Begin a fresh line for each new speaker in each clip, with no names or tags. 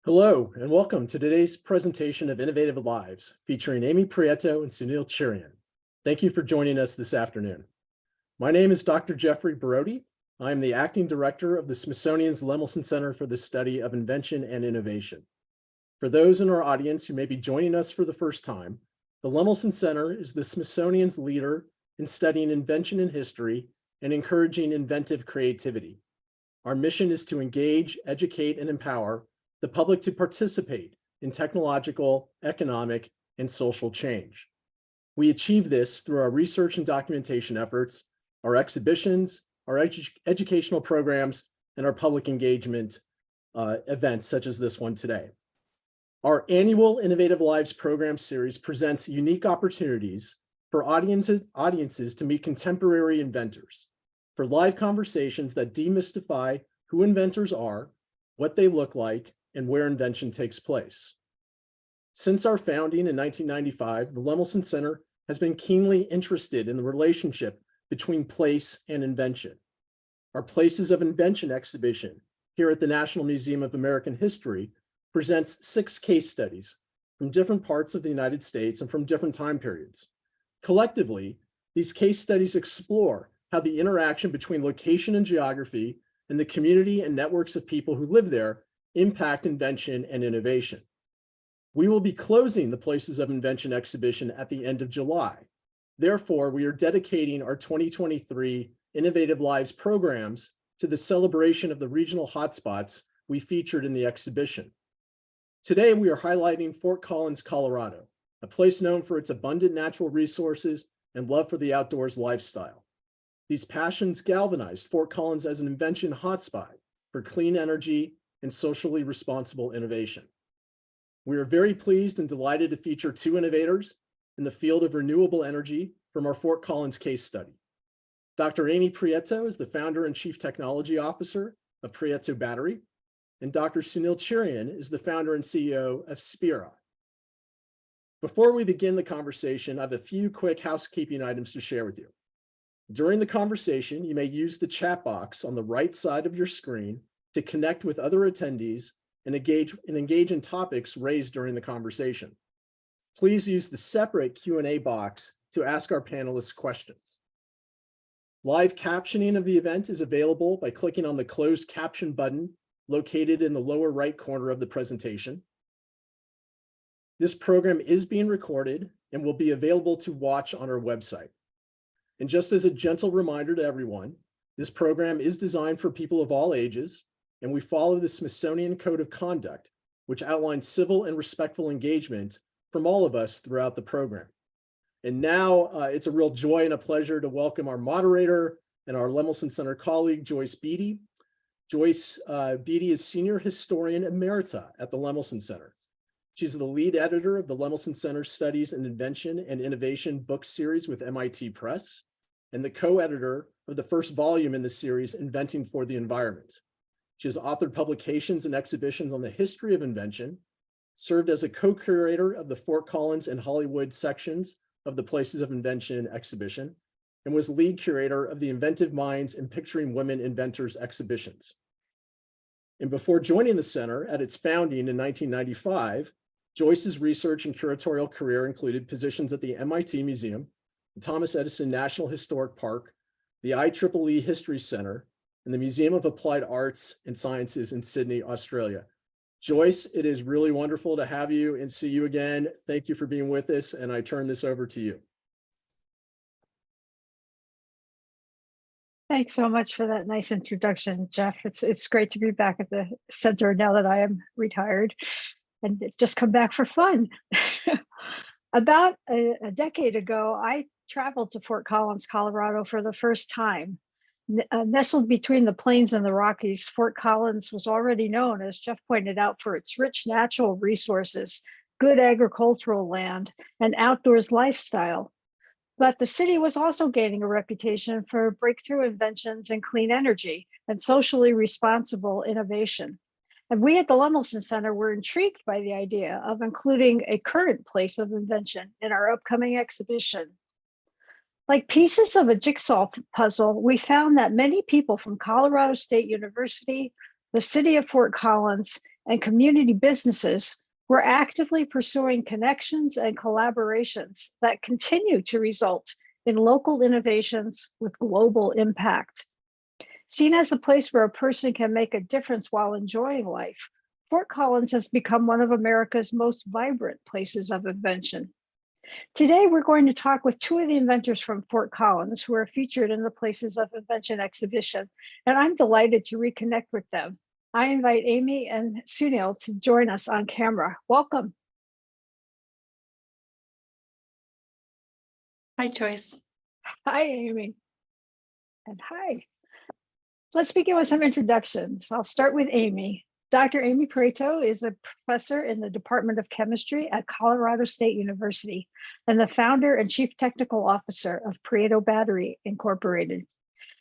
Hello, and welcome to today's presentation of Innovative Lives, featuring Amy Prieto and Sunil Cherian. Thank you for joining us this afternoon. My name is Dr. Jeffrey Brody. I am the Acting Director of the Smithsonian's Lemelson Center for the Study of Invention and Innovation. For those in our audience who may be joining us for the first time, the Lemelson Center is the Smithsonian's leader in studying invention and history and encouraging inventive creativity. Our mission is to engage, educate, and empower the public to participate in technological, economic, and social change. We achieve this through our research and documentation efforts, our exhibitions, our educational programs, and our public engagement events such as this one today. Our annual Innovative Lives program series presents unique opportunities for audiences to meet contemporary inventors, for live conversations that demystify who inventors are, what they look like, and where invention takes place. Since our founding in 1995, the Lemelson Center has been keenly interested in the relationship between place and invention. Our Places of Invention exhibition here at the National Museum of American History presents 6 case studies from different parts of the United States and from different time periods. Collectively, these case studies explore how the interaction between location and geography and the community and networks of people who live there impact invention and innovation. We will be closing the Places of Invention exhibition at the end of July. Therefore, we are dedicating our 2023 Innovative Lives programs to the celebration of the regional hotspots we featured in the exhibition. Today, we are highlighting Fort Collins, Colorado, a place known for its abundant natural resources and love for the outdoors lifestyle. These passions galvanized Fort Collins as an invention hotspot for clean energy and socially responsible innovation. We are very pleased and delighted to feature 2 innovators in the field of renewable energy from our Fort Collins case study. Dr. Amy Prieto is the founder and chief technology officer of Prieto Battery, and Dr. Sunil Cherian is the founder and CEO of Spirae. Before we begin the conversation, I have a few quick housekeeping items to share with you. During the conversation, you may use the chat box on the right side of your screen to connect with other attendees and engage in topics raised during the conversation. Please use the separate Q&A box to ask our panelists questions. Live captioning of the event is available by clicking on the closed caption button located in the lower right corner of the presentation. This program is being recorded and will be available to watch on our website. And just as a gentle reminder to everyone, this program is designed for people of all ages, and we follow the Smithsonian Code of Conduct, which outlines civil and respectful engagement from all of us throughout the program. And now it's a real joy and a pleasure to welcome our moderator and our Lemelson Center colleague, Joyce Beatty. Joyce Beatty is Senior Historian Emerita at the Lemelson Center. She's the lead editor of the Lemelson Center Studies in Invention and Innovation book series with MIT Press, and the co-editor of the first volume in the series, Inventing for the Environment. She has authored publications and exhibitions on the history of invention, served as a co-curator of the Fort Collins and Hollywood sections of the Places of Invention exhibition, and was lead curator of the Inventive Minds in Picturing Women Inventors exhibitions. And before joining the center at its founding in 1995, Joyce's research and curatorial career included positions at the MIT Museum, the Thomas Edison National Historic Park, the IEEE History Center, and the Museum of Applied Arts and Sciences in Sydney, Australia. Joyce, it is really wonderful to have you and see you again. Thank you for being with us, and I turn this over to you.
Thanks so much for that nice introduction, Jeff. It's great to be back at the center now that I am retired and just come back for fun. About a decade ago, I traveled to Fort Collins, Colorado for the first time. Nestled between the plains and the Rockies, Fort Collins was already known, as Jeff pointed out, for its rich natural resources, good agricultural land, and outdoors lifestyle. But the city was also gaining a reputation for breakthrough inventions in clean energy and socially responsible innovation. And we at the Lemelson Center were intrigued by the idea of including a current place of invention in our upcoming exhibition. Like pieces of a jigsaw puzzle, we found that many people from Colorado State University, the city of Fort Collins, and community businesses, we're actively pursuing connections and collaborations that continue to result in local innovations with global impact. Seen as a place where a person can make a difference while enjoying life, Fort Collins has become one of America's most vibrant places of invention. Today, we're going to talk with two of the inventors from Fort Collins who are featured in the Places of Invention exhibition, and I'm delighted to reconnect with them. I invite Amy and Sunil to join us on camera. Welcome.
Hi, Joyce.
Hi, Amy. And hi. Let's begin with some introductions. I'll start with Amy. Dr. Amy Prieto is a professor in the Department of Chemistry at Colorado State University and the founder and chief technical officer of Prieto Battery Incorporated.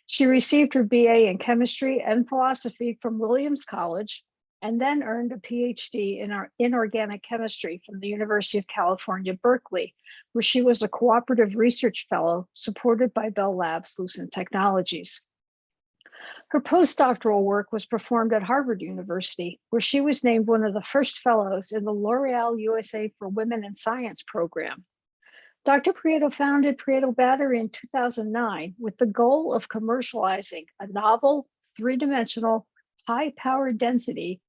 She received her BA in chemistry and philosophy from Williams College and then earned a PhD in inorganic chemistry from the University of California, Berkeley, where she was a cooperative research fellow supported by Bell Labs Lucent Technologies. Her postdoctoral work was performed at Harvard University, where she was named one of the first fellows in the L'Oreal USA for Women in Science program. Dr. Prieto founded Prieto Battery in 2009 with the goal of commercializing a novel, three-dimensional, high power density,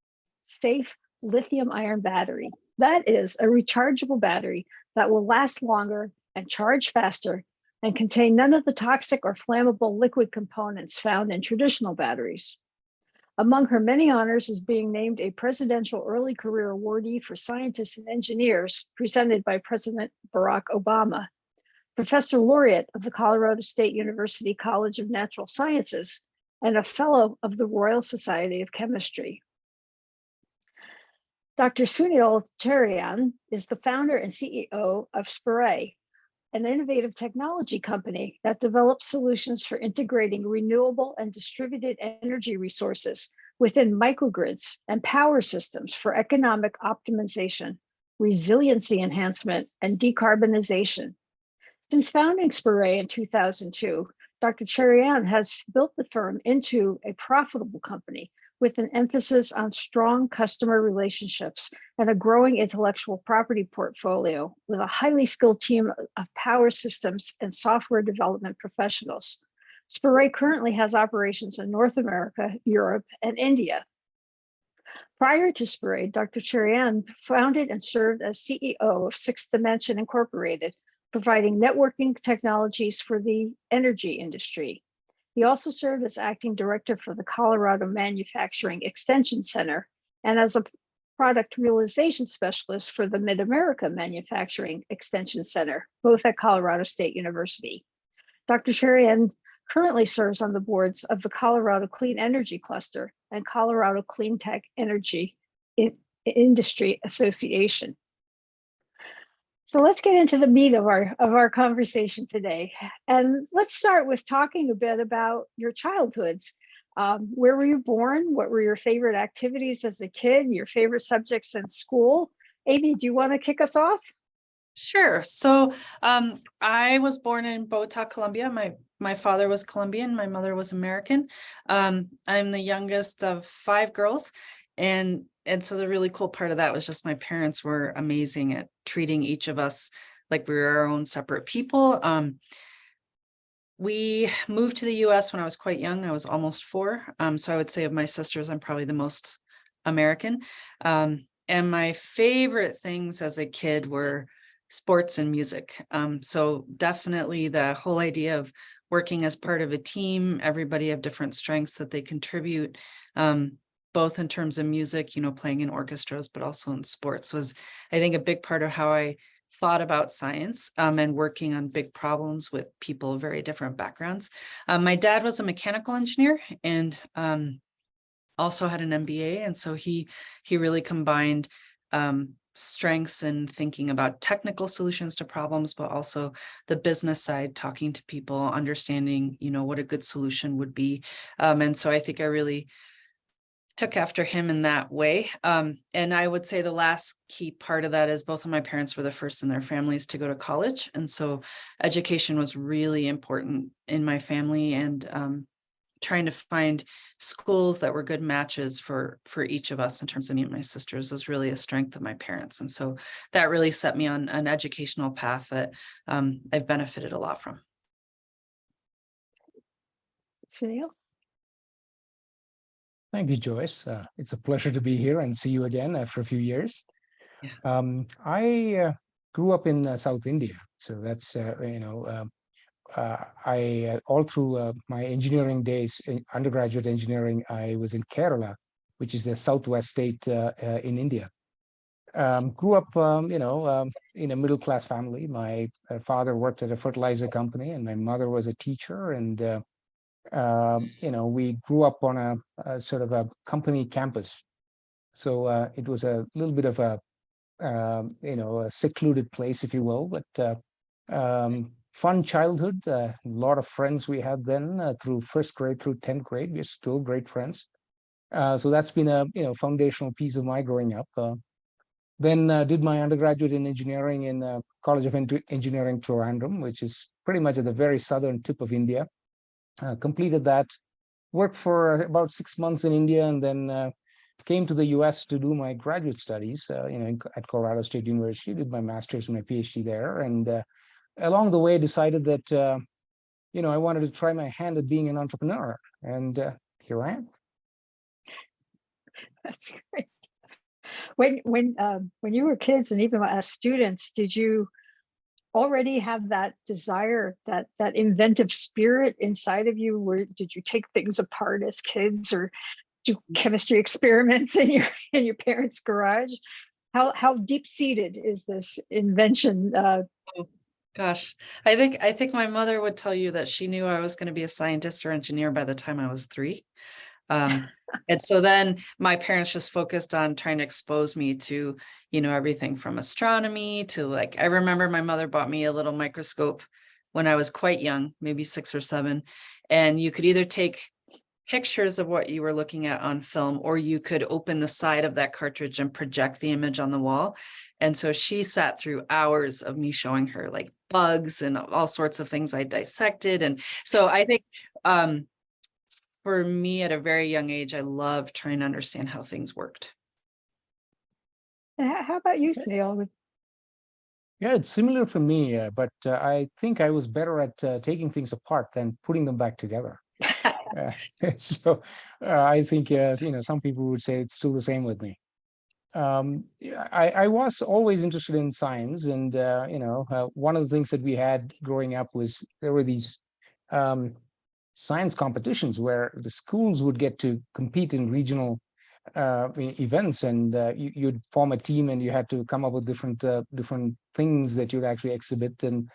safe lithium-ion battery. That is a rechargeable battery that will last longer and charge faster and contain none of the toxic or flammable liquid components found in traditional batteries. Among her many honors is being named a Presidential Early Career Awardee for Scientists and Engineers, presented by President Barack Obama, Professor Laureate of the Colorado State University College of Natural Sciences, and a Fellow of the Royal Society of Chemistry. Dr. Sunil Cherian is the founder and CEO of Spirae, an innovative technology company that develops solutions for integrating renewable and distributed energy resources within microgrids and power systems for economic optimization, resiliency enhancement, and decarbonization. Since founding Spirae in 2002, Dr. Cherian has built the firm into a profitable company with an emphasis on strong customer relationships and a growing intellectual property portfolio with a highly skilled team of power systems and software development professionals. Spirae currently has operations in North America, Europe, and India. Prior to Spirae, Dr. Cherian founded and served as CEO of Sixth Dimension Incorporated, providing networking technologies for the energy industry. He also served as acting director for the Colorado Manufacturing Extension Center and as a product realization specialist for the Mid-America Manufacturing Extension Center, both at Colorado State University. Dr. Cherian currently serves on the boards of the Colorado Clean Energy Cluster and Colorado Clean Tech Energy Industry Association. So let's get into the meat of our conversation today. And let's start with talking a bit about your childhoods. Where were you born? What were your favorite activities as a kid? Your favorite subjects in school? Amy, do you want to kick us off?
Sure. So I was born in Bogota, Colombia. My father was Colombian. My mother was American. I'm the youngest of 5 girls. And so the really cool part of that was just my parents were amazing at treating each of us like we were our own separate people. We moved to the US when I was quite young. I was almost 4. So I would say of my sisters, I'm probably the most American. And my favorite things as a kid were sports and music. So definitely the whole idea of working as part of a team, everybody have different strengths that they contribute. Both in terms of music, playing in orchestras, but also in sports was, I think, a big part of how I thought about science and working on big problems with people of very different backgrounds. My dad was a mechanical engineer and also had an MBA. And so he really combined strengths in thinking about technical solutions to problems, but also the business side, talking to people, understanding, what a good solution would be. And so I think I really took after him in that way. And I would say the last key part of that is both of my parents were the first in their families to go to college. And so education was really important in my family. And trying to find schools that were good matches for each of us in terms of me and my sisters was really a strength of my parents. And so that really set me on an educational path that I've benefited a lot from.
Sunil?
Thank you, Joyce. It's a pleasure to be here and see you again after a few years.
Yeah.
I grew up in South India, so that's I all through my engineering days, undergraduate engineering, I was in Kerala, which is the southwest state in India. Grew up, in a middle-class family. My father worked at a fertilizer company, and my mother was a teacher. And we grew up on a sort of a company campus, so it was a little bit of a a secluded place, if you will, but fun childhood. A lot of friends we had then through first grade through 10th grade. We're still great friends. So that's been a foundational piece of my growing up. Then did my undergraduate in engineering in College of Engineering Trivandrum, which is pretty much at the very southern tip of India. Completed that, worked for about 6 months in India, and then came to the US to do my graduate studies, at Colorado State University. Did my master's and my PhD there, and along the way decided that I wanted to try my hand at being an entrepreneur, and here I am.
That's great. When you were kids and even as students, did you already have that desire, that inventive spirit inside of you? Where did you take things apart as kids or do chemistry experiments in your parents' garage? How deep-seated is this invention?
Gosh, I think my mother would tell you that she knew I was going to be a scientist or engineer by the time I was 3. And so then my parents just focused on trying to expose me to, everything from astronomy to I remember my mother bought me a little microscope when I was quite young, maybe 6 or 7. And you could either take pictures of what you were looking at on film, or you could open the side of that cartridge and project the image on the wall. And so she sat through hours of me showing her bugs and all sorts of things I dissected. And so I think, for me at a very young age, I loved trying to understand how things worked.
How about you, Sunil?
Yeah, it's similar for me, but I think I was better at taking things apart than putting them back together. So I think some people would say it's still the same with me. I was always interested in science, and one of the things that we had growing up was there were these science competitions where the schools would get to compete in regional events, and you'd form a team, and you had to come up with different things that you'd actually exhibit, and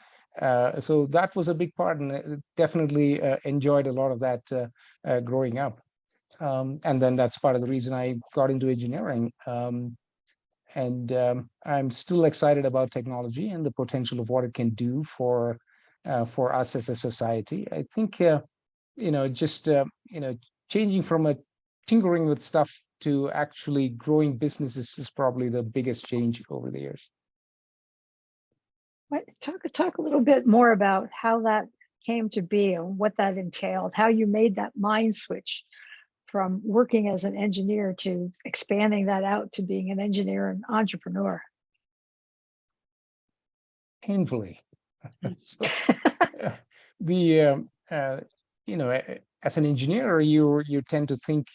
so that was a big part, and definitely enjoyed a lot of that growing up. And then that's part of the reason I got into engineering. And I'm still excited about technology and the potential of what it can do for us as a society. I think changing from a tinkering with stuff to actually growing businesses is probably the biggest change over the years.
Talk a little bit more about how that came to be and what that entailed, how you made that mind switch from working as an engineer to expanding that out to being an engineer and entrepreneur.
Painfully. So, as an engineer, you tend to think,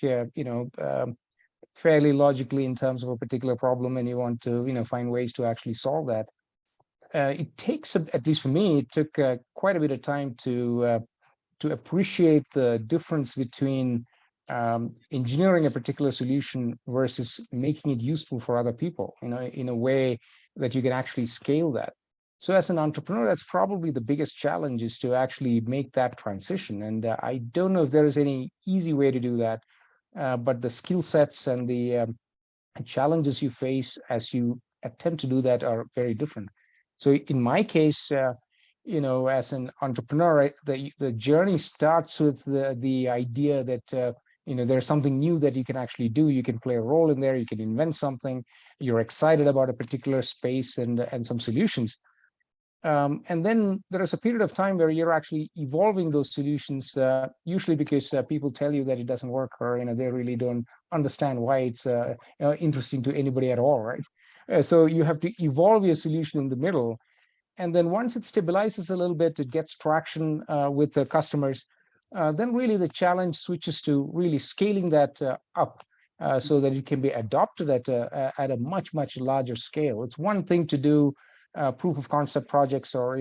fairly logically in terms of a particular problem, and you want to, find ways to actually solve that. It takes, at least for me, it took quite a bit of time to appreciate the difference between engineering a particular solution versus making it useful for other people, in a way that you can actually scale that. So as an entrepreneur, that's probably the biggest challenge, is to actually make that transition. And I don't know if there is any easy way to do that, but the skill sets and the challenges you face as you attempt to do that are very different. So in my case, as an entrepreneur, the journey starts with the idea that there's something new that you can actually do. You can play a role in there. You can invent something. You're excited about a particular space and some solutions. And then there is a period of time where you're actually evolving those solutions, usually because people tell you that it doesn't work, or they really don't understand why it's interesting to anybody at all, right? So you have to evolve your solution in the middle, and then once it stabilizes a little bit, it gets traction with the customers. Then really the challenge switches to really scaling that up. So that it can be adopted at a much larger scale. It's one thing to do proof of concept projects or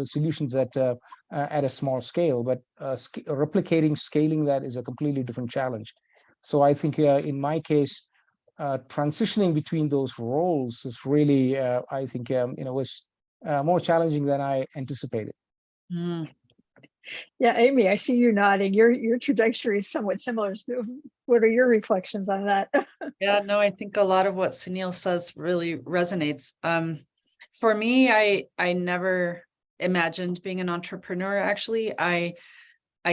solutions at a small scale, but replicating, scaling that is a completely different challenge. So I think in my case, transitioning between those roles is really, I think, was more challenging than I anticipated.
Mm.
Yeah, Amy, I see you nodding. Your trajectory is somewhat similar. So what are your reflections on that?
Yeah, no, I think a lot of what Sunil says really resonates. For me, I never imagined being an entrepreneur. Actually, I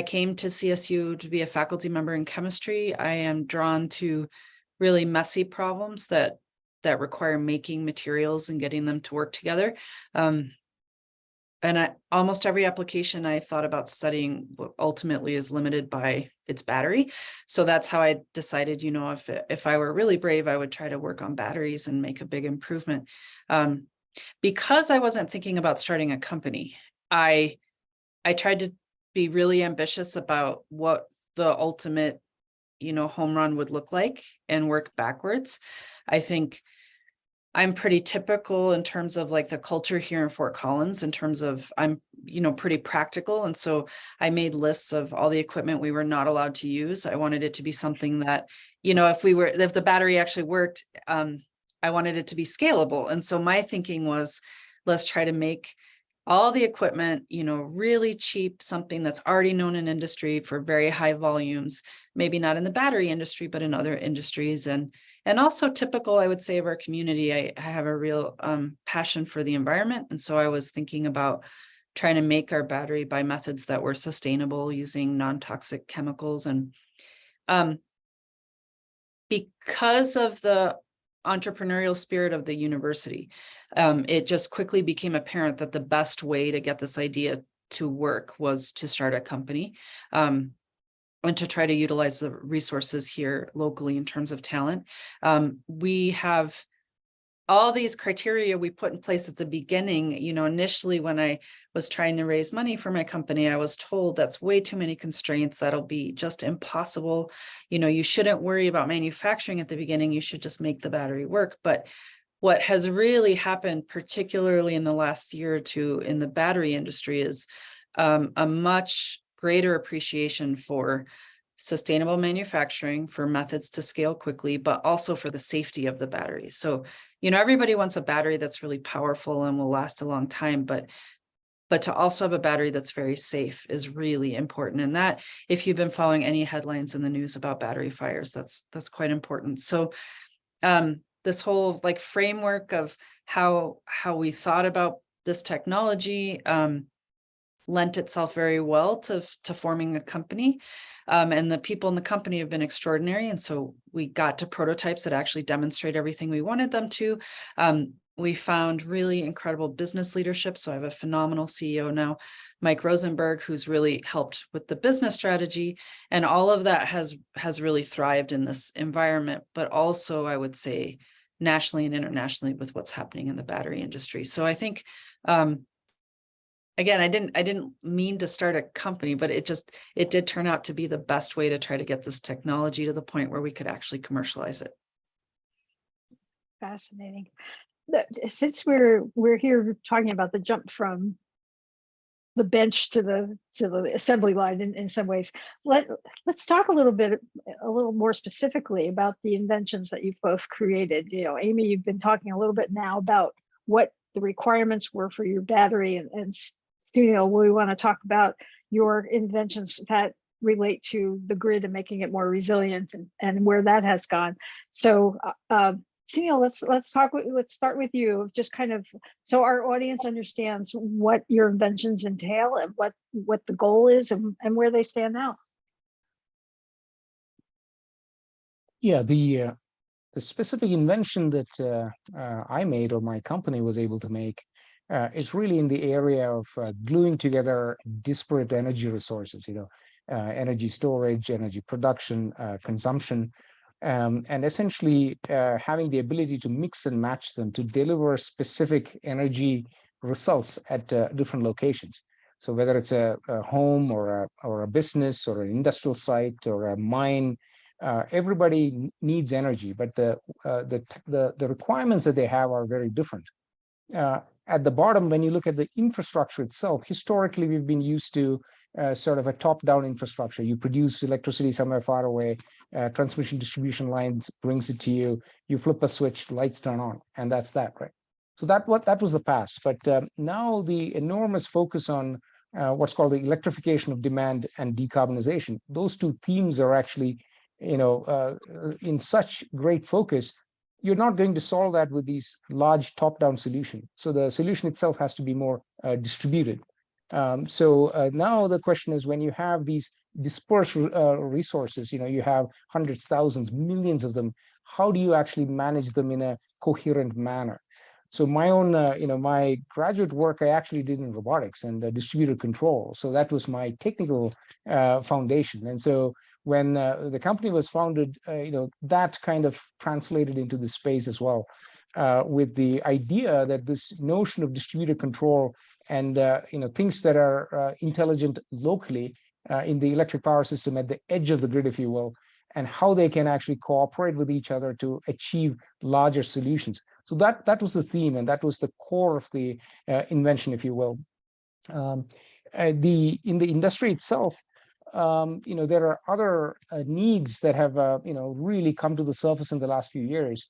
came to CSU to be a faculty member in chemistry. I am drawn to really messy problems that require making materials and getting them to work together. And almost every application I thought about studying ultimately is limited by its battery. So that's how I decided, if I were really brave, I would try to work on batteries and make a big improvement. Because I wasn't thinking about starting a company, I tried to be really ambitious about what the ultimate, home run would look like and work backwards. I think I'm pretty typical in terms of like the culture here in Fort Collins, in terms of I'm, pretty practical. And so I made lists of all the equipment we were not allowed to use. I wanted it to be something that, if the battery actually worked, I wanted it to be scalable. And so my thinking was, let's try to make all the equipment, really cheap, something that's already known in industry for very high volumes, maybe not in the battery industry, but in other industries. And also typical, I would say, of our community, I have a real passion for the environment. And so I was thinking about trying to make our battery by methods that were sustainable, using non-toxic chemicals. And because of the entrepreneurial spirit of the university, it just quickly became apparent that the best way to get this idea to work was to start a company. And to try to utilize the resources here locally in terms of talent. We have all these criteria we put in place at the beginning. Initially when I was trying to raise money for my company, I was told that's way too many constraints. That'll be just impossible. You shouldn't worry about manufacturing at the beginning. You should just make the battery work. But what has really happened, particularly in the last year or two in the battery industry, is a much greater appreciation for sustainable manufacturing, for methods to scale quickly, but also for the safety of the battery. So, everybody wants a battery that's really powerful and will last a long time, but to also have a battery that's very safe is really important. And that, if you've been following any headlines in the news about battery fires, that's quite important. So, this whole framework of how we thought about this technology, lent itself very well to forming a company. And the people in the company have been extraordinary. And so we got to prototypes that actually demonstrate everything we wanted them to. We found really incredible business leadership. So I have a phenomenal CEO now, Mike Rosenberg, who's really helped with the business strategy. And all of that has really thrived in this environment, but also I would say nationally and internationally with what's happening in the battery industry. So I think, again, I didn't mean to start a company, but it did turn out to be the best way to try to get this technology to the point where we could actually commercialize it.
Fascinating. Since we're here talking about the jump from the bench to the assembly line in some ways, let's talk a little more specifically about the inventions that you've both created. Amy, you've been talking a little bit now about what the requirements were for your battery, and Sunil, we want to talk about your inventions that relate to the grid and making it more resilient and where that has gone. So Sunil, let's start with you, just kind of so our audience understands what your inventions entail and what the goal is and where they stand now.
Yeah, the specific invention that I made or my company was able to make is really in the area of gluing together disparate energy resources, energy storage, energy production, consumption, and essentially having the ability to mix and match them to deliver specific energy results at different locations. So whether it's a home or a business or an industrial site or a mine, everybody needs energy, but the requirements that they have are very different. At the bottom, when you look at the infrastructure itself, historically we've been used to sort of a top-down infrastructure. You produce electricity somewhere far away, transmission distribution lines brings it to you. You flip a switch, lights turn on, and that's that, right? So that was the past. But now the enormous focus on what's called the electrification of demand and decarbonization. Those two themes are actually, in such great focus. You're not going to solve that with these large top-down solutions. So the solution itself has to be more distributed. So now the question is, when you have these dispersed resources, you have hundreds, thousands, millions of them, how do you actually manage them in a coherent manner? So my own, my graduate work, I actually did in robotics and distributed control. So that was my technical foundation. And so when the company was founded, that kind of translated into the space as well, with the idea that this notion of distributed control and things that are intelligent locally in the electric power system at the edge of the grid, if you will, and how they can actually cooperate with each other to achieve larger solutions. So that was the theme, and that was the core of the invention, if you will. In the industry itself, there are other needs that have really come to the surface in the last few years.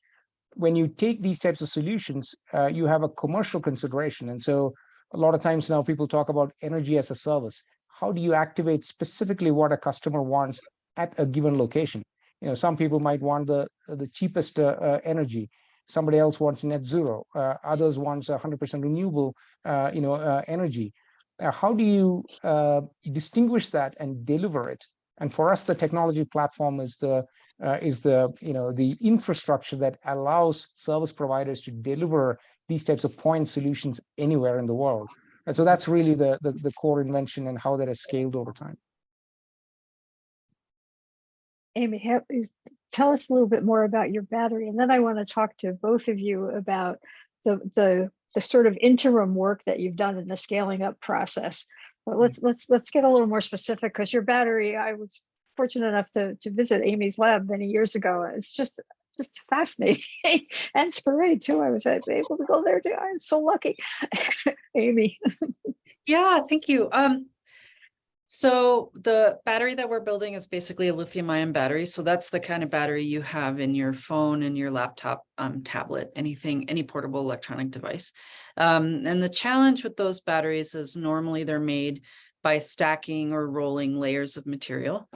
When you take these types of solutions, you have a commercial consideration, and so a lot of times now people talk about energy as a service. How do you activate specifically what a customer wants at a given location? Some people might want the cheapest energy. Somebody else wants net zero. Others want 100% renewable, energy. How do you distinguish that and deliver it? And for us, the technology platform is the infrastructure that allows service providers to deliver these types of point solutions anywhere in the world. And so that's really the core invention and how that has scaled over time.
Amy, tell us a little bit more about your battery, and then I want to talk to both of you about the sort of interim work that you've done in the scaling up process. But let's get a little more specific, because your battery, I was fortunate enough to visit Amy's lab many years ago. It's just fascinating. And Spirae too. I was able to go there too. I'm so lucky. Amy.
Yeah, thank you. So the battery that we're building is basically a lithium-ion battery. So that's the kind of battery you have in your phone and your laptop, tablet, any portable electronic device. And the challenge with those batteries is normally they're made by stacking or rolling layers of material.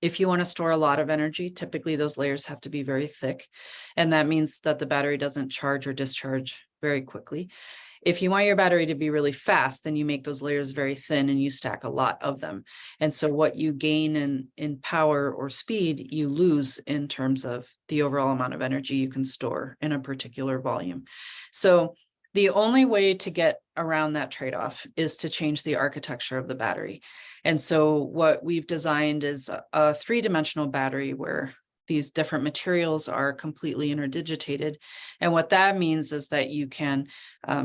If you want to store a lot of energy, typically those layers have to be very thick. And that means that the battery doesn't charge or discharge very quickly. If you want your battery to be really fast, then you make those layers very thin and you stack a lot of them. And so what you gain in power or speed, you lose in terms of the overall amount of energy you can store in a particular volume. So the only way to get around that trade-off is to change the architecture of the battery. And so what we've designed is a three-dimensional battery where these different materials are completely interdigitated. And what that means is that you can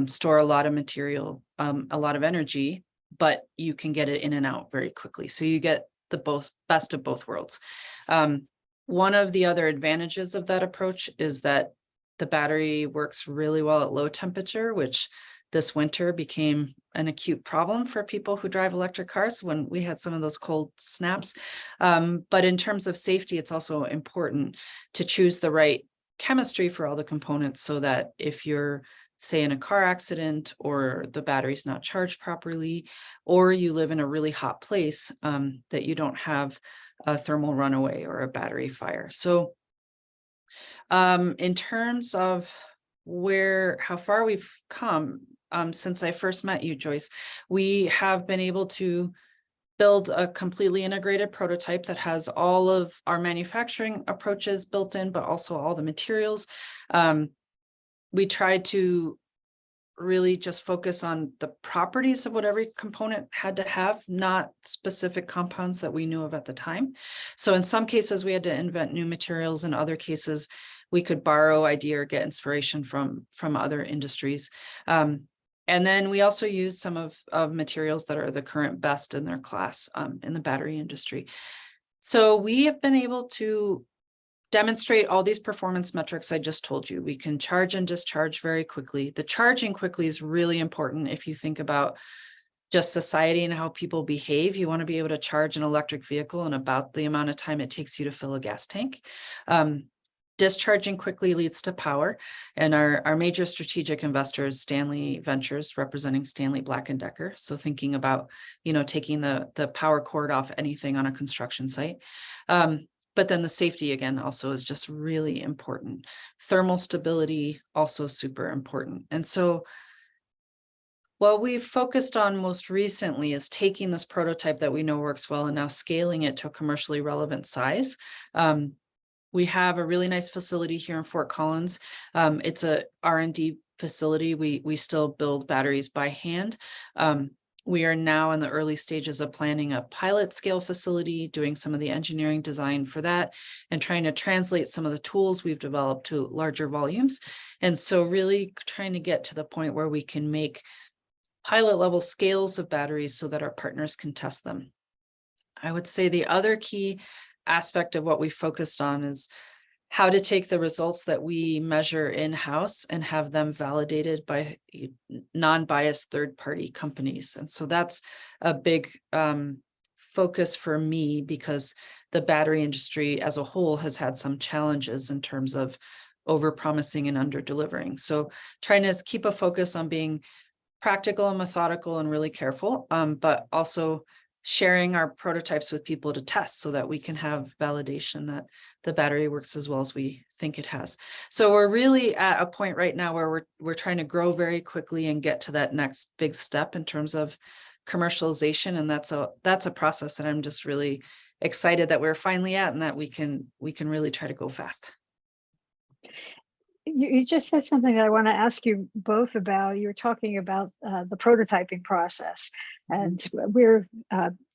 store a lot of material, a lot of energy, but you can get it in and out very quickly. So you get the best of both worlds. One of the other advantages of that approach is that the battery works really well at low temperature, which this winter became an acute problem for people who drive electric cars when we had some of those cold snaps. But in terms of safety, it's also important to choose the right chemistry for all the components so that if you're, say, in a car accident or the battery's not charged properly, or you live in a really hot place, that you don't have a thermal runaway or a battery fire. So in terms of how far we've come, since I first met you, Joyce, we have been able to build a completely integrated prototype that has all of our manufacturing approaches built in, but also all the materials. We tried to really just focus on the properties of what every component had to have, not specific compounds that we knew of at the time. So in some cases, we had to invent new materials. In other cases, we could borrow idea or get inspiration from other industries. And then we also use some of materials that are the current best in their class in the battery industry. So we have been able to demonstrate all these performance metrics I just told you. We can charge and discharge very quickly. The charging quickly is really important if you think about just society and how people behave. You want to be able to charge an electric vehicle in about the amount of time it takes you to fill a gas tank. Discharging quickly leads to power. And our major strategic investors, Stanley Ventures, representing Stanley Black & Decker. So thinking about, taking the power cord off anything on a construction site. But then the safety, again, also is just really important. Thermal stability, also super important. And so what we've focused on most recently is taking this prototype that we know works well and now scaling it to a commercially relevant size. We have a really nice facility here in Fort Collins. It's a R&D facility. We still build batteries by hand. We are now in the early stages of planning a pilot scale facility, doing some of the engineering design for that, and trying to translate some of the tools we've developed to larger volumes. And so really trying to get to the point where we can make pilot level scales of batteries so that our partners can test them. I would say the other key aspect of what we focused on is how to take the results that we measure in-house and have them validated by non-biased third-party companies. And so that's a big focus for me, because the battery industry as a whole has had some challenges in terms of over-promising and under-delivering. So trying to keep a focus on being practical and methodical and really careful, but also sharing our prototypes with people to test so that we can have validation that the battery works as well as we think it has. So we're really at a point right now where we're trying to grow very quickly and get to that next big step in terms of commercialization. And that's a process that I'm just really excited that we're finally at, and that we can really try to go fast.
You just said something that I want to ask you both about. You're talking about the prototyping process, and we're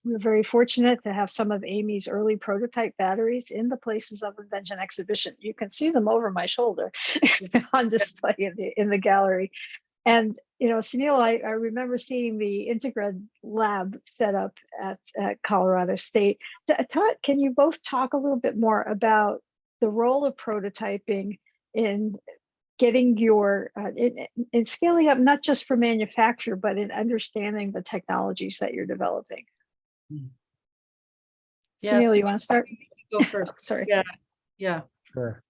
very fortunate to have some of Amy's early prototype batteries in the Places of Invention exhibition. You can see them over my shoulder on display in the gallery. And Sunil, I remember seeing the Integrid lab set up at Colorado State. Can you both talk a little bit more about the role of prototyping in getting your in scaling up, not just for manufacture, but in understanding the technologies that you're developing? Yes. Sunil, you want to start?
Go first.
Sorry.
Yeah.
Sure.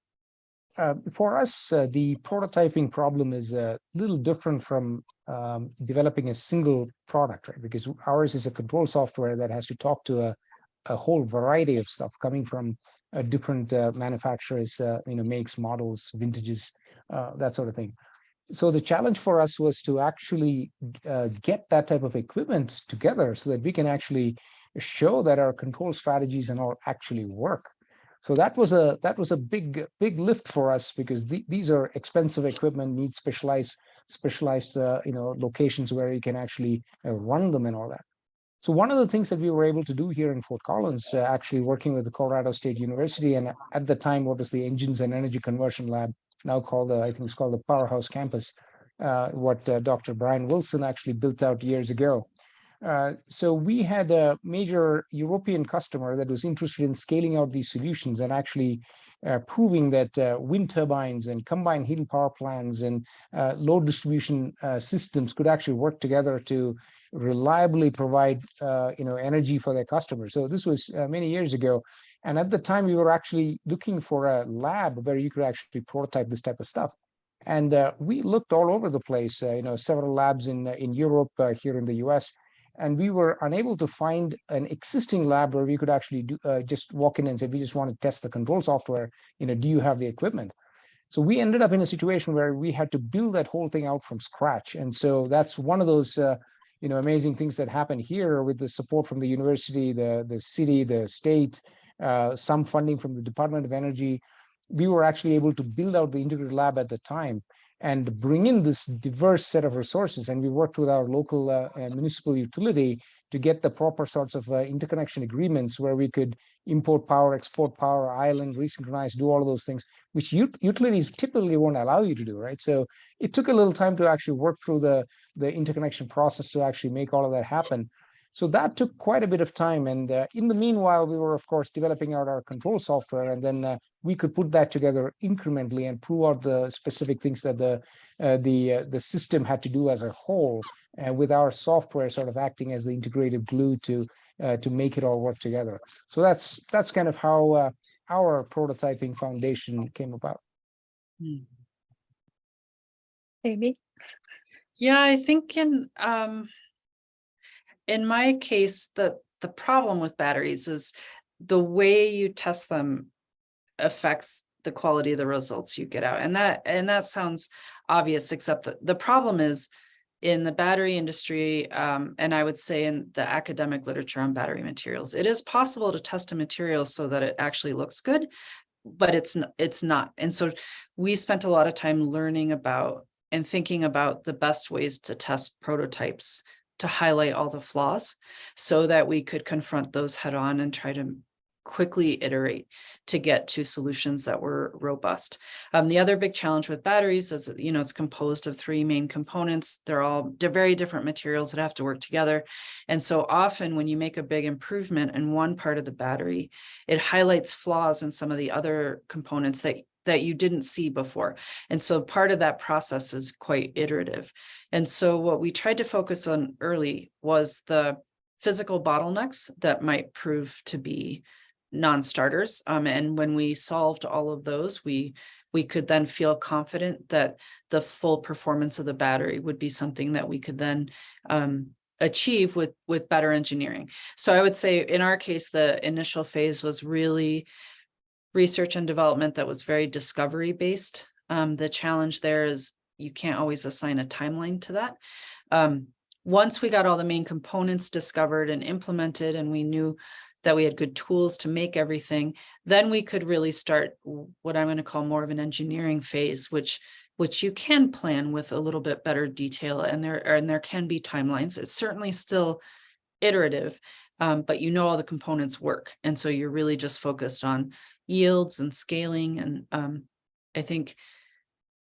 For us, the prototyping problem is a little different from developing a single product, right? Because ours is a control software that has to talk to a whole variety of stuff coming from different manufacturers, makes, models, vintages, that sort of thing. So the challenge for us was to actually get that type of equipment together so that we can actually show that our control strategies and all actually work. So that was a big lift for us, because these are expensive equipment, need specialized locations where you can actually run them and all that. So one of the things that we were able to do here in Fort Collins, actually working with the Colorado State University, and at the time, what was the Engines and Energy Conversion Lab, now called I think it's called the Powerhouse Campus, what Dr. Brian Wilson actually built out years ago. So we had a major European customer that was interested in scaling out these solutions and actually proving that wind turbines and combined heat and power plants and load distribution systems could actually work together to reliably provide energy for their customers. So this was many years ago. And at the time, we were actually looking for a lab where you could actually prototype this type of stuff. And we looked all over the place, several labs in Europe, here in the US. And we were unable to find an existing lab where we could actually do, just walk in and say, we just want to test the control software. Do you have the equipment? So we ended up in a situation where we had to build that whole thing out from scratch. And so that's one of those amazing things that happened here with the support from the university, the city, the state, some funding from the Department of Energy. We were actually able to build out the integrated lab at the time. and bring in this diverse set of resources. And we worked with our local municipal utility to get the proper sorts of interconnection agreements where we could import power, export power, island, resynchronize, do all of those things, which utilities typically won't allow you to do, right? So it took a little time to actually work through the interconnection process to actually make all of that happen. So that took quite a bit of time. And in the meanwhile, we were, of course, developing out our control software, and then we could put that together incrementally and prove out the specific things that the system had to do as a whole, with our software sort of acting as the integrated glue to make it all work together. So that's kind of how our prototyping foundation came about.
Amy?
Yeah, I think in my case, the problem with batteries is the way you test them affects the quality of the results you get out. And that sounds obvious, except that the problem is in the battery industry, and I would say in the academic literature on battery materials, it is possible to test a material so that it actually looks good, but it's not. And so we spent a lot of time learning about and thinking about the best ways to test prototypes to highlight all the flaws so that we could confront those head on and try to quickly iterate to get to solutions that were robust. The other big challenge with batteries is that, it's composed of three main components. They're very different materials that have to work together. And so often when you make a big improvement in one part of the battery, it highlights flaws in some of the other components that you didn't see before. And so part of that process is quite iterative. And so what we tried to focus on early was the physical bottlenecks that might prove to be non-starters. And when we solved all of those, we could then feel confident that the full performance of the battery would be something that we could then achieve with better engineering. So I would say in our case, the initial phase was really research and development that was very discovery based. The challenge there is you can't always assign a timeline to that. Once we got all the main components discovered and implemented, and we knew that we had good tools to make everything, then we could really start what I'm going to call more of an engineering phase, which you can plan with a little bit better detail, and there can be timelines. It's certainly still iterative, but all the components work, and so you're really just focused on yields and scaling. And I think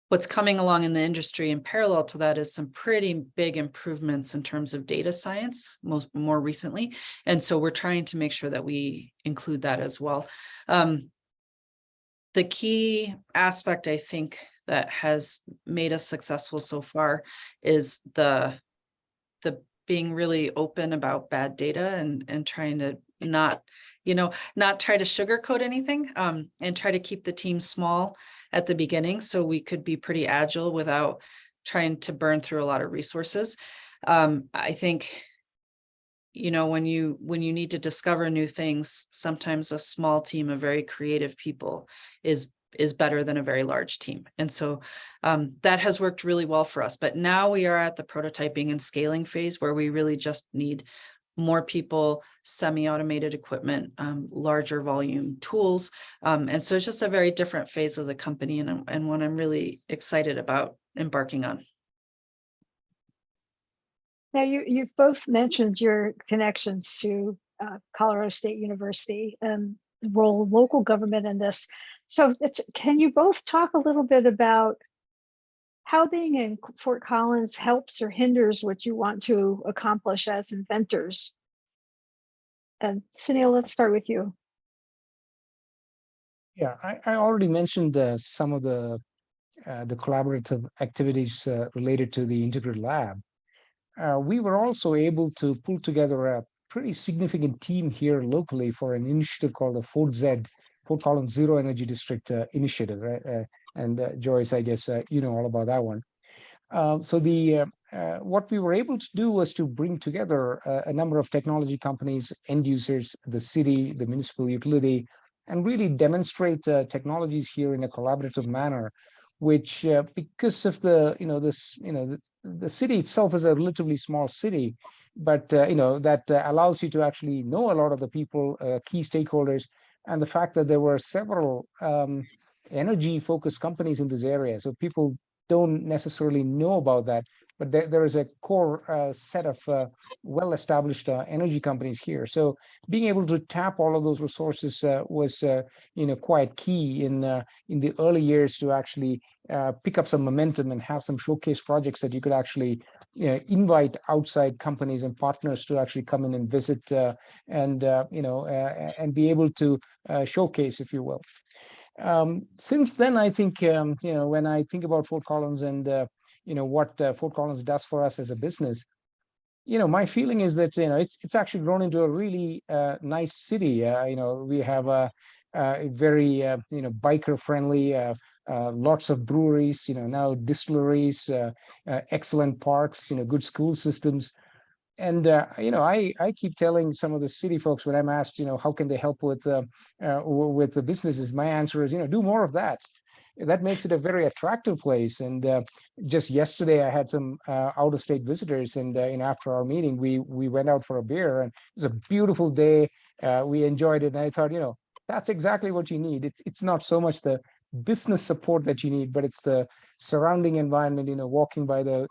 what's coming along in the industry in parallel to that is some pretty big improvements in terms of data science more recently. And so we're trying to make sure that we include that as well. The key aspect, I think, that has made us successful so far is the being really open about bad data and trying to not try to sugarcoat anything, and try to keep the team small at the beginning so we could be pretty agile without trying to burn through a lot of resources. I think, when you need to discover new things, sometimes a small team of very creative people is better than a very large team. And so that has worked really well for us. But now we are at the prototyping and scaling phase where we really just need more people, semi-automated equipment, larger volume tools. And so it's just a very different phase of the company, and one I'm really excited about embarking on.
Now, you've both mentioned your connections to Colorado State University and the role of local government in this. So can you both talk a little bit about how being in Fort Collins helps or hinders what you want to accomplish as inventors? And Sunil, let's start with you.
Yeah, I already mentioned some of the collaborative activities related to the integrated lab. We were also able to pull together a pretty significant team here locally for an initiative called the Fort Collins Zero Energy District Initiative, right? And Joyce, I guess you know all about that one. So what we were able to do was to bring together a number of technology companies, end users, the city, the municipal utility, and really demonstrate technologies here in a collaborative manner, which because of the city itself is a relatively small city, but that allows you to actually know a lot of the people, key stakeholders, and the fact that there were several energy focused companies in this area. So people don't necessarily know about that. But there is a core set of well-established energy companies here. So being able to tap all of those resources was, quite key in the early years to actually pick up some momentum and have some showcase projects that you could actually invite outside companies and partners to actually come in and visit and be able to showcase, if you will. Since then, I think when I think about Fort Collins and what Fort Collins does for us as a business, my feeling is that it's actually grown into a really nice city. We have a very biker friendly, lots of breweries, now distilleries, excellent parks, good school systems. And I keep telling some of the city folks when I'm asked, how can they help with the businesses, my answer is, do more of that. That makes it a very attractive place. And just yesterday, I had some out-of-state visitors, and after our meeting, we went out for a beer, and it was a beautiful day. We enjoyed it, and I thought, that's exactly what you need. It's not so much the business support that you need, but it's the surrounding environment. Walking by the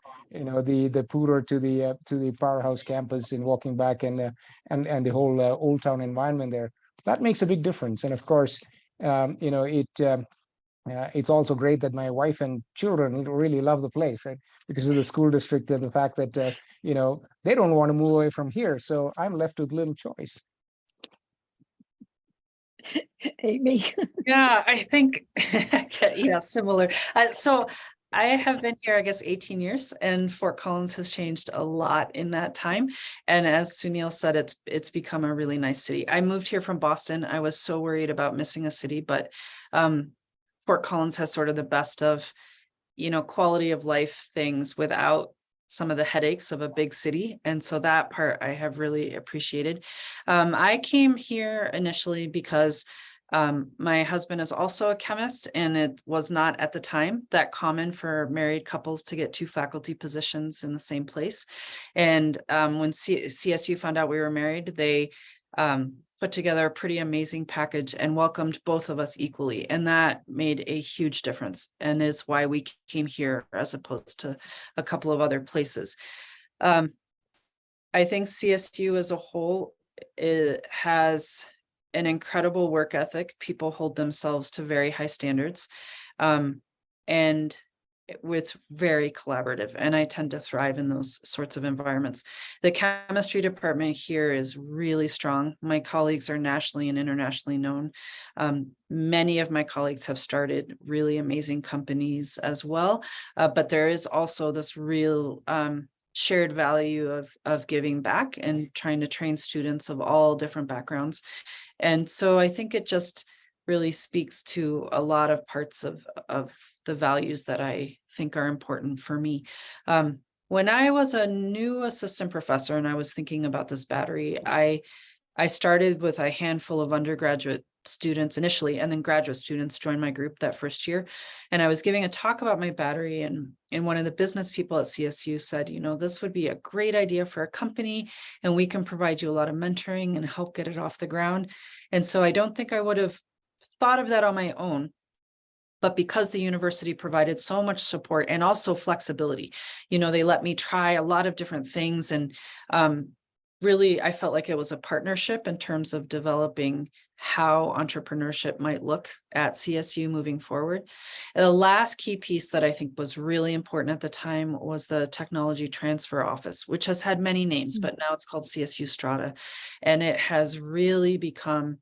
Pura to the Powerhouse campus and walking back, and the whole Old Town environment there. That makes a big difference. And of course, it's also great that my wife and children really love the place, right? Because of the school district and the fact that they don't want to move away from here. So I'm left with little choice.
Amy.
Yeah, I think, yeah, similar. So I have been here, I guess, 18 years, and Fort Collins has changed a lot in that time. And as Sunil said, it's become a really nice city. I moved here from Boston. I was so worried about missing a city, but Fort Collins has sort of the best of, quality of life things without some of the headaches of a big city. And so that part I have really appreciated. I came here initially because my husband is also a chemist, and it was not at the time that common for married couples to get 2 faculty positions in the same place. And when CSU found out we were married, they put together a pretty amazing package and welcomed both of us equally. And that made a huge difference, and is why we came here as opposed to a couple of other places. I think CSU as a whole has an incredible work ethic. People hold themselves to very high standards. And it's very collaborative, and I tend to thrive in those sorts of environments. The chemistry department here is really strong. My colleagues are nationally and internationally known. Many of my colleagues have started really amazing companies as well, but there is also this real shared value of giving back and trying to train students of all different backgrounds. And so I think it just really speaks to a lot of parts of the values that I think are important for me. When I was a new assistant professor and I was thinking about this battery, I started with a handful of undergraduate students initially, and then graduate students joined my group that first year. And I was giving a talk about my battery, and one of the business people at CSU said, this would be a great idea for a company, and we can provide you a lot of mentoring and help get it off the ground. And so I don't think I would have thought of that on my own, but because the university provided so much support and also flexibility, they let me try a lot of different things. And really, I felt like it was a partnership in terms of developing how entrepreneurship might look at CSU moving forward. And the last key piece that I think was really important at the time was the Technology Transfer Office, which has had many names, but now it's called CSU Strata. And it has really become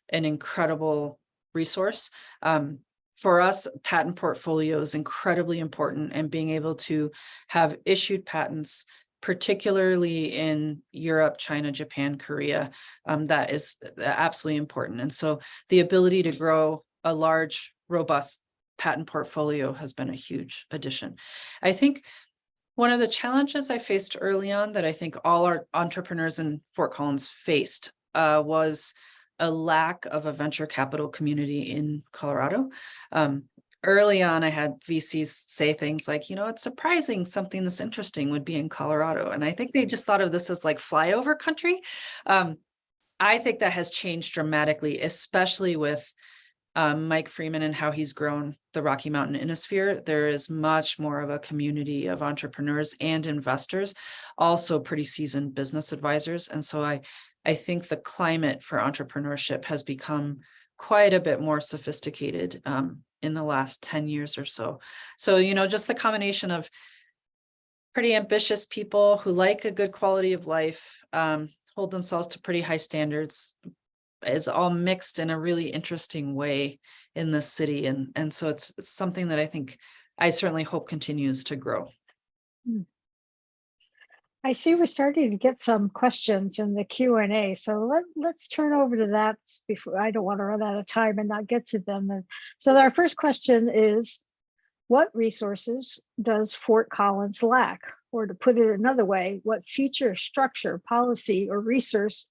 an incredible resource. For us, patent portfolio is incredibly important, and being able to have issued patents, particularly in Europe, China, Japan, Korea, that is absolutely important. And so the ability to grow a large, robust patent portfolio has been a huge addition. I think one of the challenges I faced early on that I think all our entrepreneurs in Fort Collins faced was a lack of a venture capital community in Colorado. Early on, I had VCs say things like, it's surprising something this interesting would be in Colorado. And I think they just thought of this as like flyover country. I think that has changed dramatically, especially with Mike Freeman and how he's grown the Rocky Mountain Innosphere, there is much more of a community of entrepreneurs and investors, also pretty seasoned business advisors. And so I think the climate for entrepreneurship has become quite a bit more sophisticated in the last 10 years or so. So, just the combination of pretty ambitious people who like a good quality of life, hold themselves to pretty high standards, is all mixed in a really interesting way in this city. And so it's something that I certainly hope continues to grow.
I see we're starting to get some questions in the Q&A. So let's turn over to that before, I don't want to run out of time and not get to them. And so our first question is, what resources does Fort Collins lack? Or to put it another way, what feature, structure, policy, or resource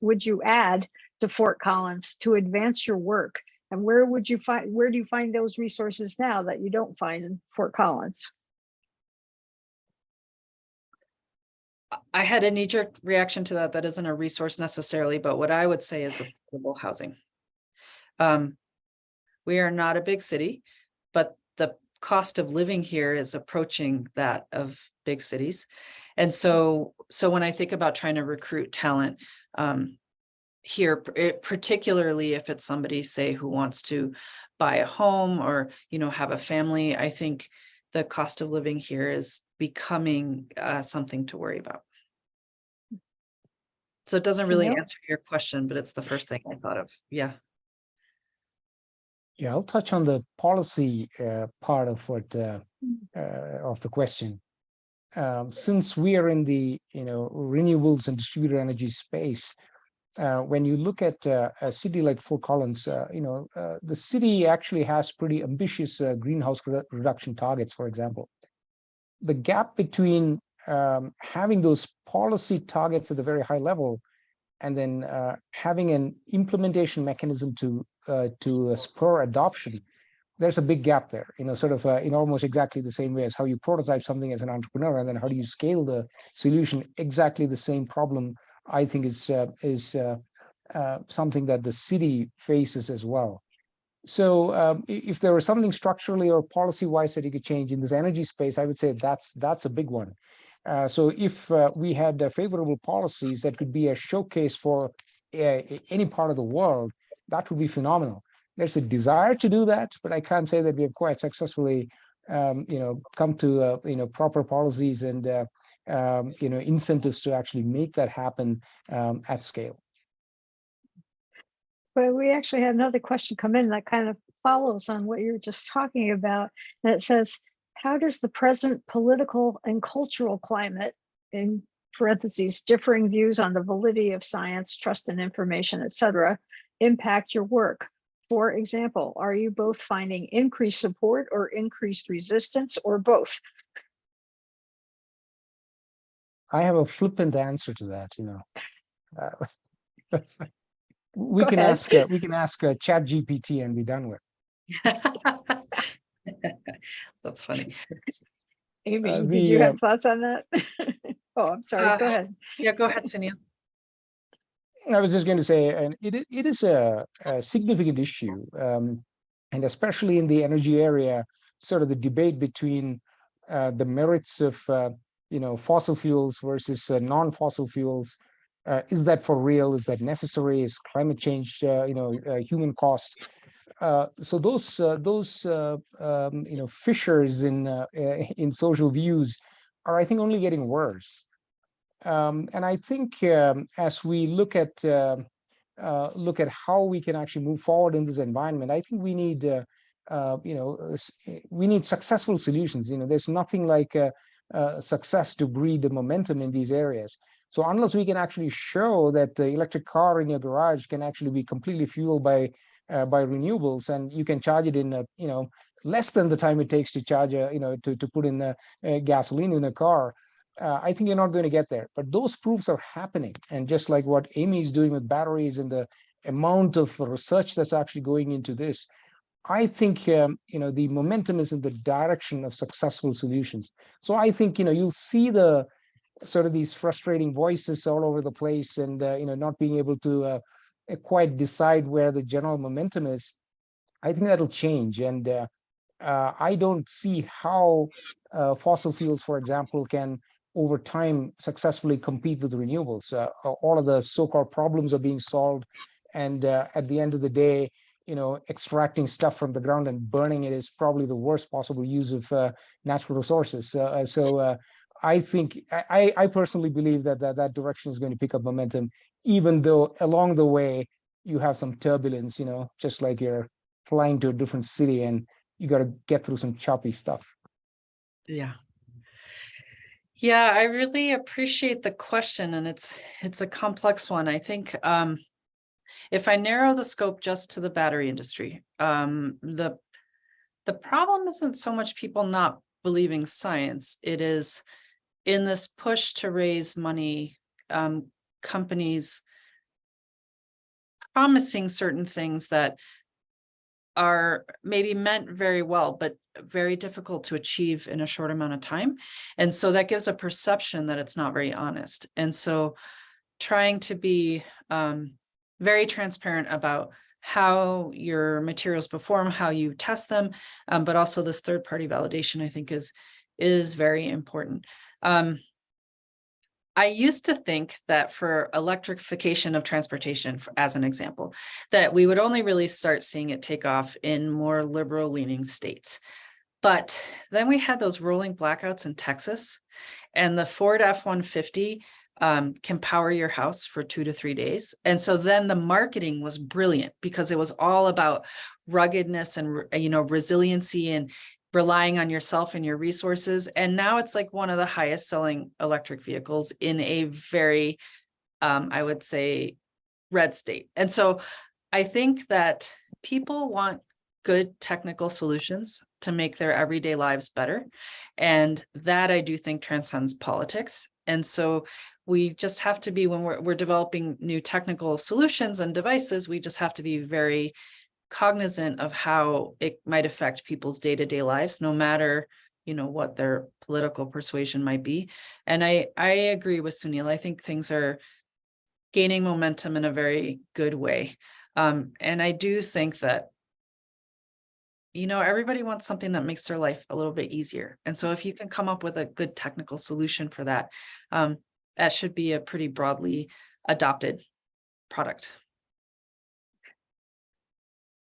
would you add to Fort Collins to advance your work? And where do you find those resources now that you don't find in Fort Collins?
I had a knee-jerk reaction to that. That isn't a resource necessarily, but what I would say is affordable housing. We are not a big city, but the cost of living here is approaching that of big cities. And so when I think about trying to recruit talent here, particularly if it's somebody, say, who wants to buy a home or, have a family, I think the cost of living here is becoming something to worry about. So it doesn't really answer your question, but it's the first thing I thought of. Yeah.
Yeah, I'll touch on the policy part of what of the question. Since we are in the renewables and distributed energy space, when you look at a city like Fort Collins, the city actually has pretty ambitious greenhouse reduction targets. For example, the gap between having those policy targets at the very high level and then having an implementation mechanism to spur adoption, there's a big gap there, sort of in almost exactly the same way as how you prototype something as an entrepreneur, and then how do you scale the solution. Exactly the same problem, I think, is something that the city faces as well. So if there was something structurally or policy-wise that you could change in this energy space, I would say that's a big one. So if we had favorable policies that could be a showcase for any part of the world, that would be phenomenal. There's a desire to do that, but I can't say that we have quite successfully, come to proper policies and incentives to actually make that happen at scale.
But we actually had another question come in that kind of follows on what you were just talking about. And it says, how does the present political and cultural climate, in parentheses, differing views on the validity of science, trust in information, et cetera, impact your work? For example, are you both finding increased support or increased resistance, or both?
I have a flippant answer to that. We can ask ChatGPT and be done with.
That's funny.
Amy, did you have thoughts on that? Oh, I'm sorry. Go ahead.
Yeah, go ahead, Sunil.
I was just going to say, and it is a significant issue, and especially in the energy area, sort of the debate between the merits of fossil fuels versus non-fossil fuels. Is that for real? Is that necessary? Is climate change human cost? So those fissures in social views are, I think, only getting worse. And I think as we look at how we can actually move forward in this environment, I think we need successful solutions. There's nothing like success to breed the momentum in these areas. So unless we can actually show that the electric car in your garage can actually be completely fueled by renewables, and you can charge it in less than the time it takes to charge to put in gasoline in a car, I think you're not going to get there. But those proofs are happening, and just like what Amy is doing with batteries and the amount of research that's actually going into this, I think the momentum is in the direction of successful solutions. So I think you'll see the sort of these frustrating voices all over the place, and not being able to quite decide where the general momentum is, I think that'll change. And I don't see how fossil fuels, for example, can over time successfully compete with renewables. All of the so-called problems are being solved, and at the end of the day, extracting stuff from the ground and burning it is probably the worst possible use of natural resources. I think I personally believe that direction is going to pick up momentum, even though along the way you have some turbulence. Just like you're flying to a different city and you got to get through some choppy stuff.
Yeah. Yeah, I really appreciate the question, and it's a complex one. I think if I narrow the scope just to the battery industry, the problem isn't so much people not believing science. It is in this push to raise money, companies promising certain things that are maybe meant very well, but very difficult to achieve in a short amount of time. And so that gives a perception that it's not very honest. And so trying to be very transparent about how your materials perform, how you test them, but also this third-party validation, I think is very important. I used to think that for electrification of transportation, as an example, that we would only really start seeing it take off in more liberal leaning states. But then we had those rolling blackouts in Texas, and the Ford F-150 can power your house for 2 to 3 days. And so then the marketing was brilliant because it was all about ruggedness and, resiliency and relying on yourself and your resources. And now it's like one of the highest selling electric vehicles in a very, I would say, red state. And so I think that people want good technical solutions to make their everyday lives better. And that I do think transcends politics. And so we just have to be, when we're developing new technical solutions and devices, we just have to be very cognizant of how it might affect people's day-to-day lives, no matter, what their political persuasion might be. And I agree with Sunil. I think things are gaining momentum in a very good way. And I do think that, everybody wants something that makes their life a little bit easier. And so if you can come up with a good technical solution for that, that should be a pretty broadly adopted product.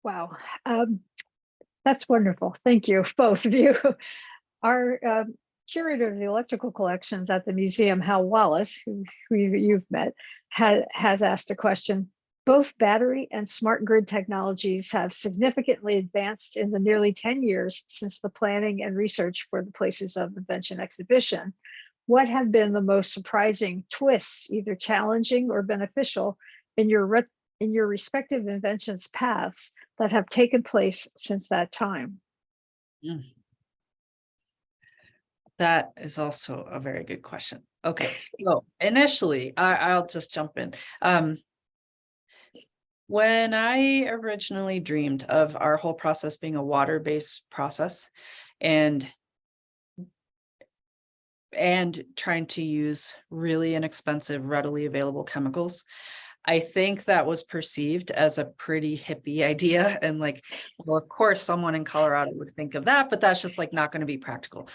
Wow. That's wonderful. Thank you, both of you. Our curator of the electrical collections at the museum, Hal Wallace, who you've met, has asked a question. Both battery and smart grid technologies have significantly advanced in the nearly 10 years since the planning and research for the Places of Invention exhibition. What have been the most surprising twists, either challenging or beneficial, in your respective inventions paths that have taken place since that time?
That is also a very good question. Okay, so initially, I'll just jump in. When I originally dreamed of our whole process being a water-based process and trying to use really inexpensive, readily available chemicals, I think that was perceived as a pretty hippie idea. And like, well, of course, someone in Colorado would think of that, but that's just like not going to be practical.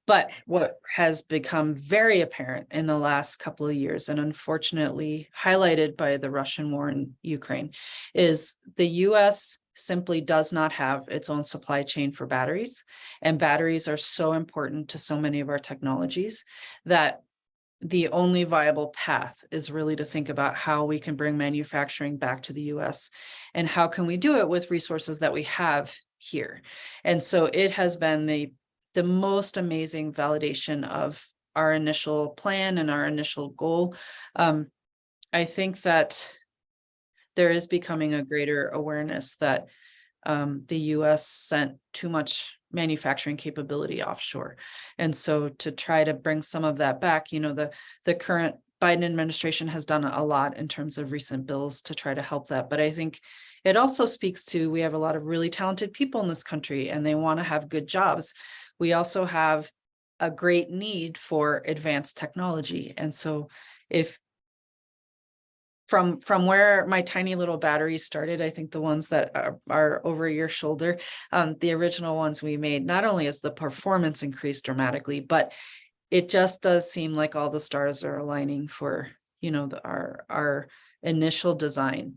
But what has become very apparent in the last couple of years, and unfortunately highlighted by the Russian war in Ukraine, is the US simply does not have its own supply chain for batteries. And batteries are so important to so many of our technologies that the only viable path is really to think about how we can bring manufacturing back to the US and how can we do it with resources that we have here. And so it has been the most amazing validation of our initial plan and our initial goal. I think that there is becoming a greater awareness that the US sent too much manufacturing capability offshore. And so to try to bring some of that back, the current Biden administration has done a lot in terms of recent bills to try to help that. But I think it also speaks to, we have a lot of really talented people in this country and they want to have good jobs. We also have a great need for advanced technology. And so if from where my tiny little batteries started, I think the ones that are over your shoulder, the original ones we made, not only has the performance increased dramatically, but it just does seem like all the stars are aligning for, our initial design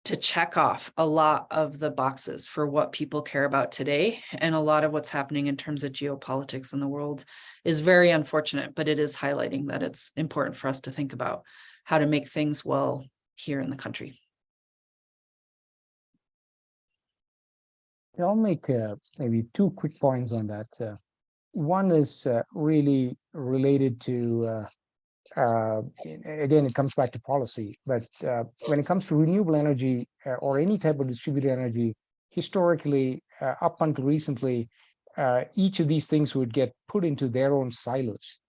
to check off a lot of the boxes for what people care about today. And a lot of what's happening in terms of geopolitics in the world is very unfortunate, but it is highlighting that it's important for us to think about how to make things well here in the country.
I'll make maybe 2 quick points on that. One is really related to, again, it comes back to policy, but when it comes to renewable energy or any type of distributed energy, historically, up until recently, each of these things would get put into their own silos.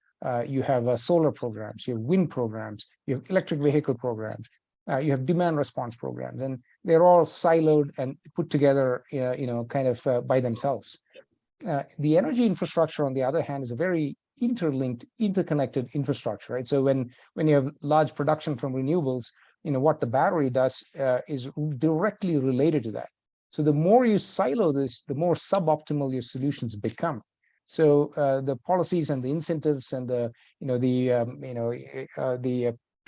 You have solar programs, you have wind programs, you have electric vehicle programs, you have demand response programs, and they're all siloed and put together, kind of by themselves. The energy infrastructure, on the other hand, is a very interlinked, interconnected infrastructure, right? So when you have large production from renewables, what the battery does is directly related to that. So the more you silo this, the more suboptimal your solutions become. So the policies and the incentives and the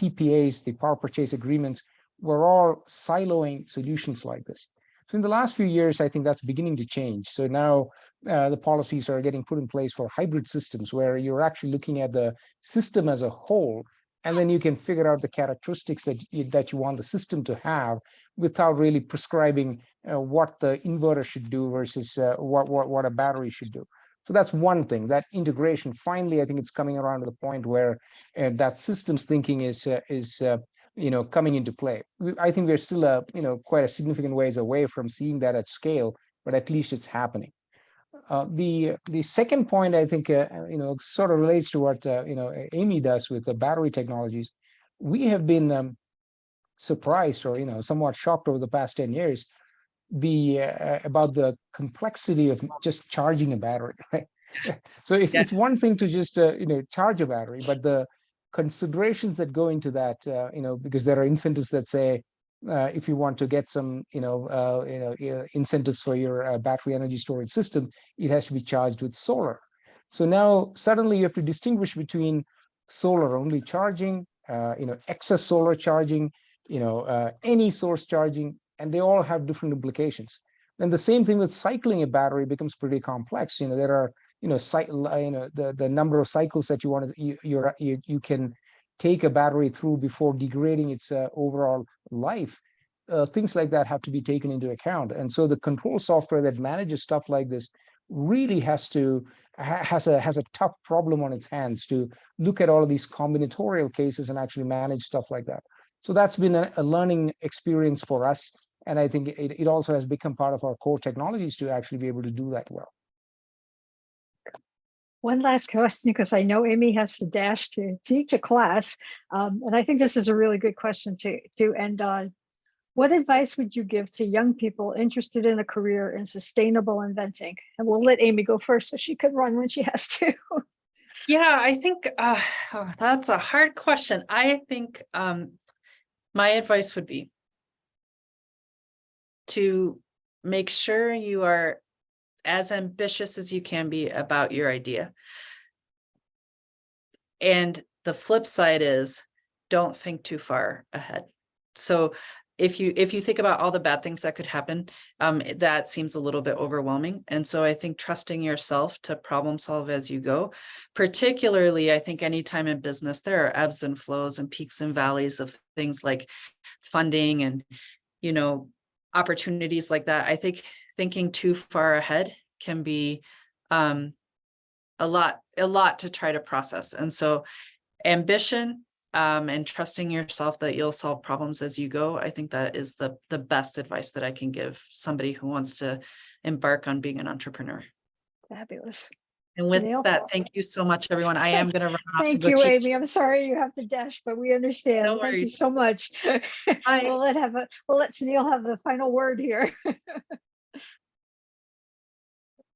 PPAs, the power purchase agreements, were all siloing solutions like this. So in the last few years, I think that's beginning to change. So now the policies are getting put in place for hybrid systems, where you're actually looking at the system as a whole, and then you can figure out the characteristics that you want the system to have without really prescribing what the inverter should do versus what a battery should do. So that's one thing, that integration. Finally, I think it's coming around to the point where that systems thinking is coming into play. I think we're still quite a significant ways away from seeing that at scale, but at least it's happening. The second point, I think, sort of relates to what Amy does with the battery technologies. We have been surprised or somewhat shocked over the past 10 years about the complexity of just charging a battery, right? So it's one thing to just charge a battery, but the considerations that go into that, because there are incentives that say if you want to get some incentives for your battery energy storage system, it has to be charged with solar. So now suddenly you have to distinguish between solar only charging, excess solar charging, any source charging, and they all have different implications. And the same thing with cycling a battery becomes pretty complex. There are the number of cycles that you want to you can take a battery through before degrading its overall life. Things like that have to be taken into account. And so the control software that manages stuff like this really has a tough problem on its hands to look at all of these combinatorial cases and actually manage stuff like that. So that's been a learning experience for us. And I think it also has become part of our core technologies to actually be able to do that well.
One last question, because I know Amy has to dash to teach a class. And I think this is a really good question to end on. What advice would you give to young people interested in a career in sustainable inventing? And we'll let Amy go first so she can run when she has to.
Yeah, I think that's a hard question. I think my advice would be to make sure you are as ambitious as you can be about your idea. And the flip side is don't think too far ahead. So if you think about all the bad things that could happen, that seems a little bit overwhelming. And so I think trusting yourself to problem solve as you go, particularly, I think anytime in business, there are ebbs and flows and peaks and valleys of things like funding and, opportunities like that. I think thinking too far ahead can be a lot to try to process. And so ambition and trusting yourself that you'll solve problems as you go, I think that is the best advice that I can give somebody who wants to embark on being an entrepreneur.
Fabulous.
And with
Sunil?
that, thank you so much, everyone. I am going to run off.
Thank you, Amy. I'm sorry you have to dash, but we understand.
No
Thank you
worries.
so much. We'll let Sunil have the final word here.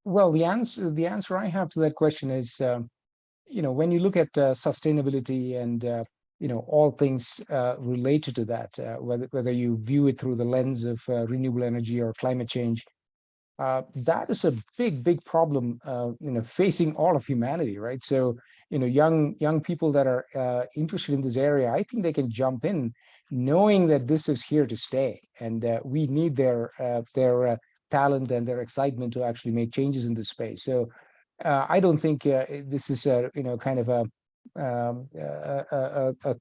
Well, the answer I have to that question is, when you look at sustainability and all things related to that, whether you view it through the lens of renewable energy or climate change. That is a big problem, facing all of humanity, right? So, young people that are interested in this area, I think they can jump in, knowing that this is here to stay, and we need their talent and their excitement to actually make changes in this space. So, I don't think this is a kind of a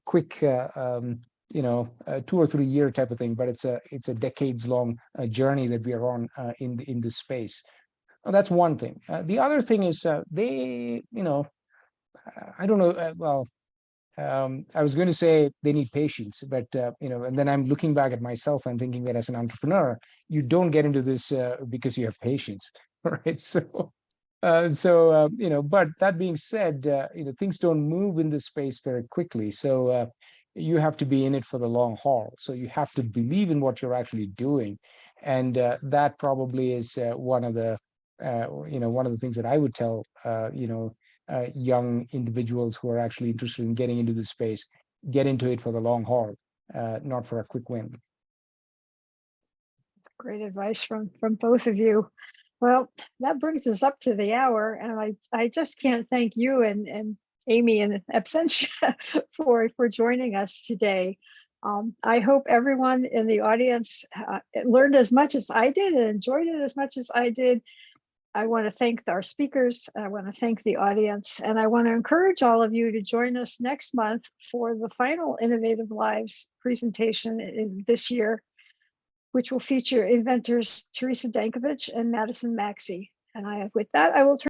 quick a 2 or 3 year type of thing, but it's a decades long journey that we are on in this space. Well, that's one thing. The other thing is they, I don't know. I was going to say they need patience, but and then I'm looking back at myself and thinking that as an entrepreneur, you don't get into this because you have patience, right? So. But that being said, things don't move in this space very quickly. So you have to be in it for the long haul. So you have to believe in what you're actually doing, and that probably is one of the things that I would tell young individuals who are actually interested in getting into this space: get into it for the long haul, not for a quick win.
Great advice from both of you. Well, that brings us up to the hour, and I just can't thank you and Amy and Absentia for joining us today. I hope everyone in the audience learned as much as I did and enjoyed it as much as I did. I want to thank our speakers. I want to thank the audience, and I want to encourage all of you to join us next month for the final Innovative Lives presentation in this year, which will feature inventors Teresa Dankovich and Madison Maxey. And with that, I will turn